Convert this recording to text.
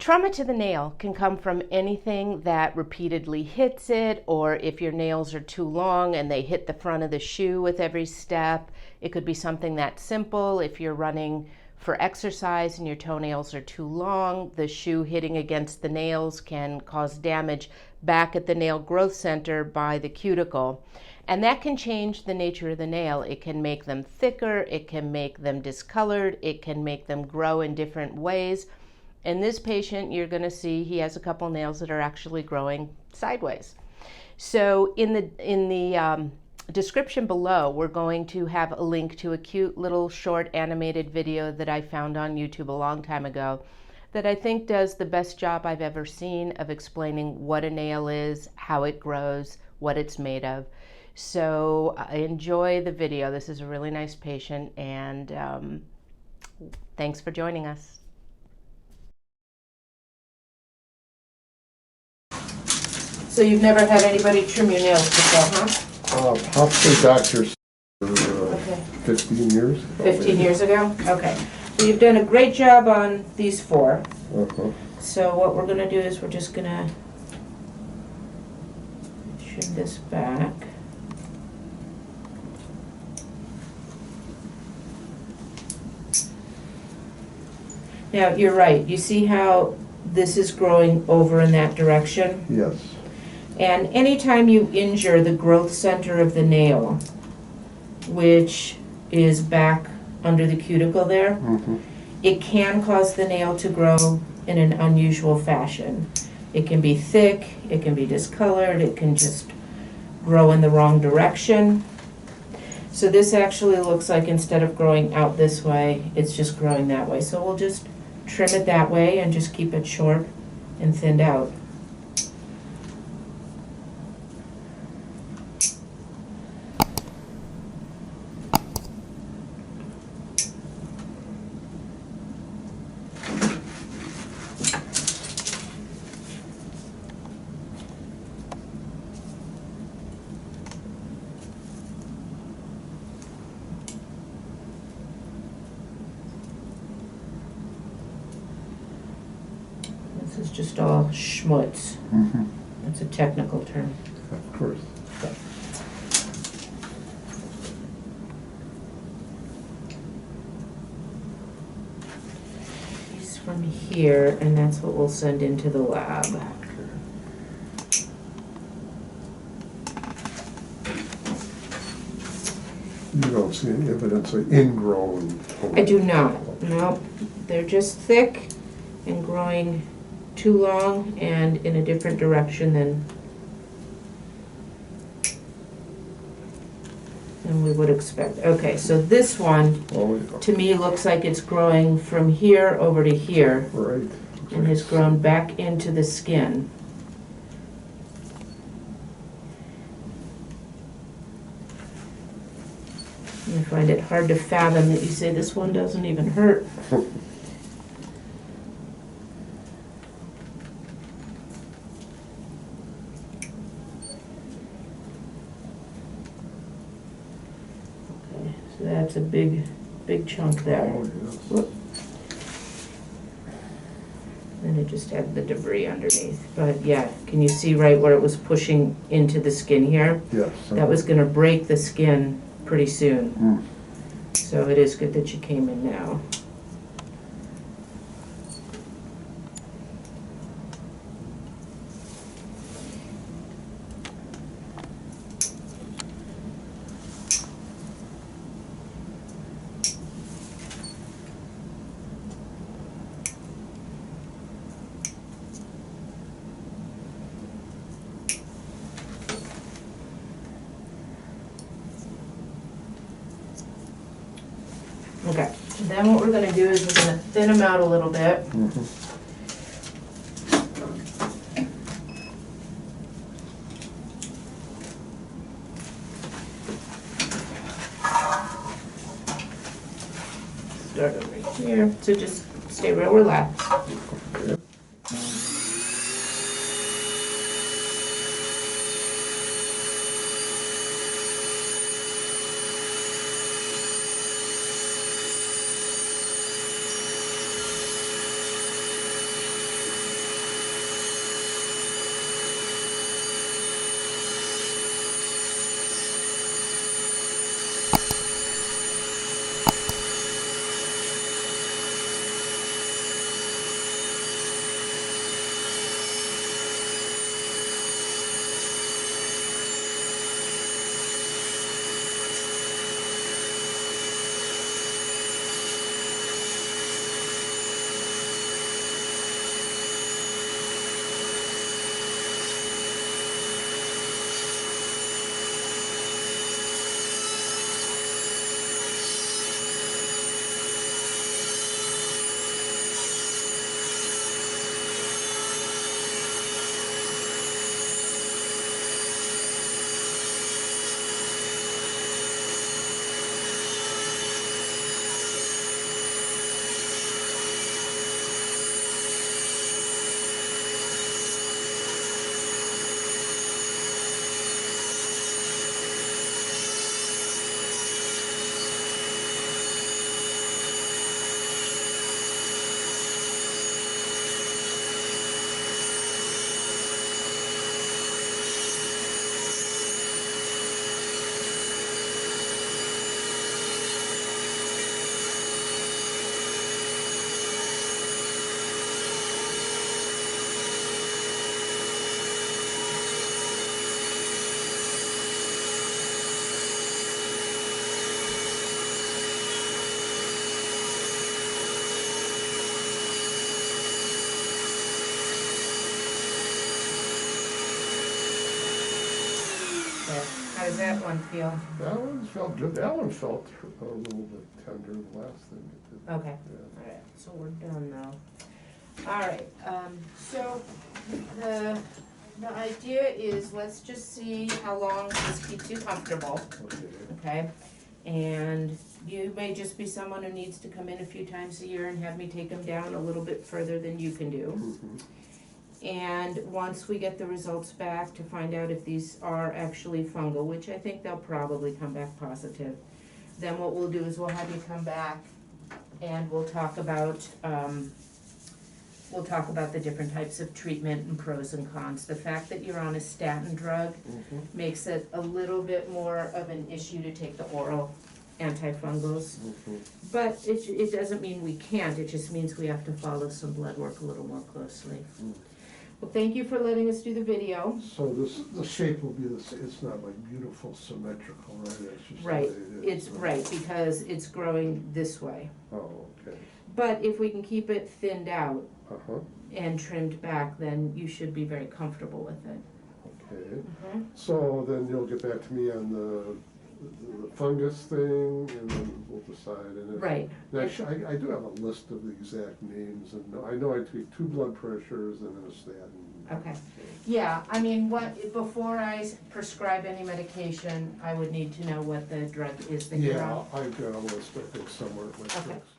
Trauma to the nail can come from anything that repeatedly hits it, or if your nails are too long and they hit the front of the shoe with every step. It could be something that simple. If you're running for exercise and your toenails are too long, the shoe hitting against the nails can cause damage back at the nail growth center by the cuticle. And that can change the nature of the nail. It can make them thicker, it can make them discolored, it can make them grow in different ways. In this patient, you're going to see he has a couple nails that are actually growing sideways. So in the description below, we're going to have a link to a cute little short animated video that I found on YouTube a long time ago that I think does the best job I've ever seen of explaining what a nail is, how it grows, what it's made of. So enjoy the video. This is a really nice patient, and thanks for joining us. So you've never had anybody trim your nails before, huh? Possibly doctors for 15 years ago. 15 years ago? Okay. So you've done a great job on these 4. So what we're going to do is we're just going to trim this back. Now, you're right. You see how this is growing over in that direction? Yes. And anytime you injure the growth center of the nail, which is back under the cuticle there, it can cause the nail to grow in an unusual fashion. It can be thick, it can be discolored, it can just grow in the wrong direction. So this actually looks like instead of growing out this way, it's just growing that way. So we'll just trim it that way and just keep it short and thinned out. This is just all schmutz. That's a technical term. Of course. Piece from here, and that's what we'll send into the lab. You don't see any evidence of ingrown toenails? I do not. No, they're just thick and growing too long and in a different direction than we would expect. Okay, so this one to me looks like it's growing from here over to here. Right. And has grown back into the skin. I find it hard to fathom that you say this one doesn't even hurt. So that's a big chunk there. Oh, yes. Whoop. And it just had the debris underneath. But yeah, can you see right where it was pushing into the skin here? Yes. That was going to break the skin pretty soon. So it is good that you came in now. Okay, then what we're going to do is we're going to thin them out a little bit. Start over here, so just stay real relaxed. Okay. does that one feel? That one felt good. That one felt a little bit tender the last thing it did. Okay. Yeah. All right, so we're done now. All right, so the idea is, let's just see how long this keeps you comfortable, Okay. okay? And you may just be someone who needs to come in a few times a year and have me take them down a little bit further than you can do. Mhm. And once we get the results back to find out if these are actually fungal, which I think they'll probably come back positive, then what we'll do is we'll have you come back and we'll talk about the different types of treatment and pros and cons. The fact that you're on a statin drug Mhm. makes it a little bit more of an issue to take the oral antifungals. Mhm. But it doesn't mean we can't, it just means we have to follow some blood work a little more closely. Mm. Well, thank you for letting us do the video. So the shape will be it's not like beautiful symmetrical, right? It's just the Right, way it is, it's right, because it's growing this way. Oh, okay. But if we can keep it thinned out Uh-huh, and trimmed back, then you should be very comfortable with it. okay. So then you'll get back to me on the fungus thing, and then we'll decide. And Right. I do have a list of the exact names, and I know I take 2 blood pressures and then a statin. Okay. Yeah, I mean, before I prescribe any medication, I would need to know what the drug is that you're Yeah, on. I've got a list, I think, somewhere at my Okay. desk.